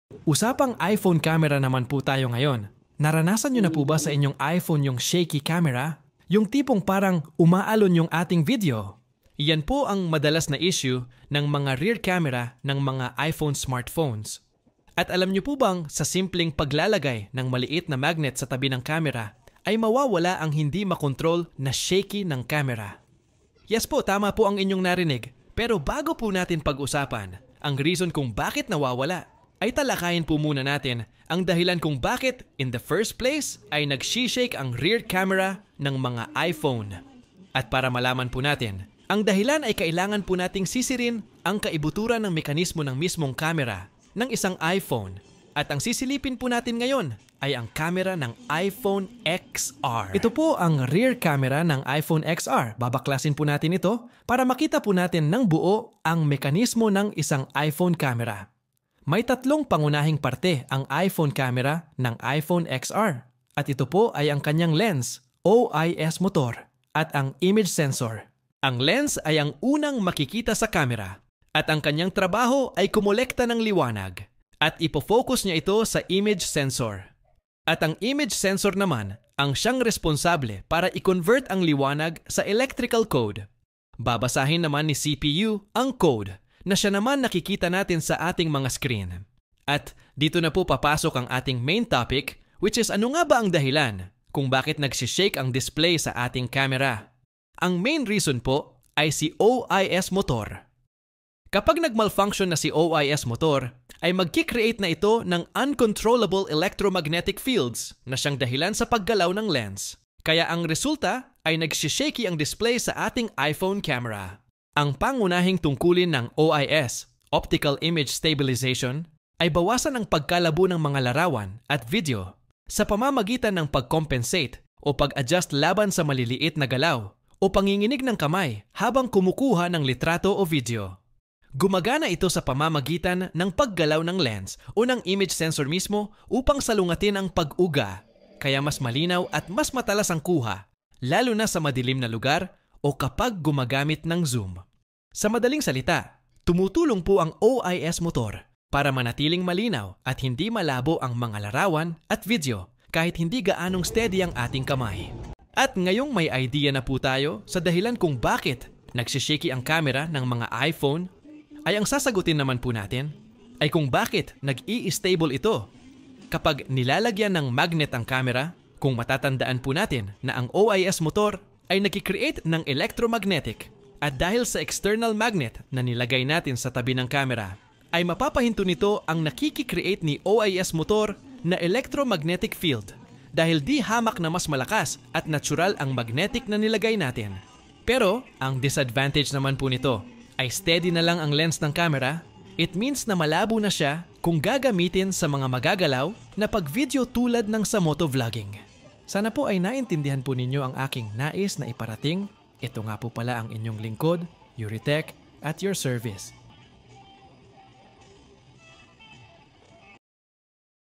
Usapang iPhone camera naman po tayo ngayon. Naranasan nyo na po ba sa inyong iPhone yung shaky camera? Yung tipong parang umaalon yung ating video? Yan po ang madalas na issue ng mga rear camera ng mga iPhone smartphones. At alam nyo po bang sa simpleng paglalagay ng maliit na magnet sa tabi ng camera ay mawawala ang hindi makontrol na shaky ng camera? Yes po, tama po ang inyong narinig. Pero bago po natin pag-usapan ang reason kung bakit nawawala, ay talakayin po muna natin ang dahilan kung bakit in the first place ay nag-shake ang rear camera ng mga iPhone. At para malaman po natin, ang dahilan ay kailangan po nating sisirin ang kaibuturan ng mekanismo ng mismong camera ng isang iPhone. At ang sisilipin po natin ngayon ay ang camera ng iPhone XR. Ito po ang rear camera ng iPhone XR. Babaklasin po natin ito para makita po natin ng buo ang mekanismo ng isang iPhone camera. May tatlong pangunahing parte ang iPhone camera ng iPhone XR. At ito po ay ang kanyang lens, OIS motor, at ang image sensor. Ang lens ay ang unang makikita sa camera at ang kanyang trabaho ay kumolekta ng liwanag at ipofocus niya ito sa image sensor. At ang image sensor naman ang siyang responsable para i-convert ang liwanag sa electrical code. Babasahin naman ni CPU ang code na siya naman nakikita natin sa ating mga screen. At dito na po papasok ang ating main topic, which is ano nga ba ang dahilan kung bakit nagsishake ang display sa ating camera. Ang main reason po ay si OIS motor. Kapag nag-malfunction na si OIS motor, ay mag-create na ito ng uncontrollable electromagnetic fields na siyang dahilan sa paggalaw ng lens. Kaya ang resulta ay nagsishake ang display sa ating iPhone camera. Ang pangunahing tungkulin ng OIS, Optical Image Stabilization, ay bawasan ang pagkalabo ng mga larawan at video sa pamamagitan ng pag-compensate o pag-adjust laban sa maliliit na galaw o panginginig ng kamay habang kumukuha ng litrato o video. Gumagana ito sa pamamagitan ng paggalaw ng lens o ng image sensor mismo upang salungatin ang pag-uga, kaya mas malinaw at mas matalas ang kuha, lalo na sa madilim na lugar o kapag gumagamit ng zoom. Sa madaling salita, tumutulong po ang OIS motor para manatiling malinaw at hindi malabo ang mga larawan at video kahit hindi gaanong steady ang ating kamay. At ngayong may idea na po tayo sa dahilan kung bakit nagsishake ang camera ng mga iPhone, ay ang sasagutin naman po natin ay kung bakit nag-i-stable ito. Kapag nilalagyan ng magnet ang camera, kung matatandaan po natin na ang OIS motor ay nag-create ng electromagnetic at dahil sa external magnet na nilagay natin sa tabi ng camera, ay mapapahinto nito ang nakiki-create ni OIS motor na electromagnetic field dahil di hamak na mas malakas at natural ang magnetic na nilagay natin. Pero ang disadvantage naman po nito ay steady na lang ang lens ng camera. It means na malabo na siya kung gagamitin sa mga magagalaw na pag-video tulad ng sa motovlogging. Sana po ay naintindihan po ninyo ang aking nais na iparating. Ito nga po pala ang inyong lingkod, Yuri Tech, at your service.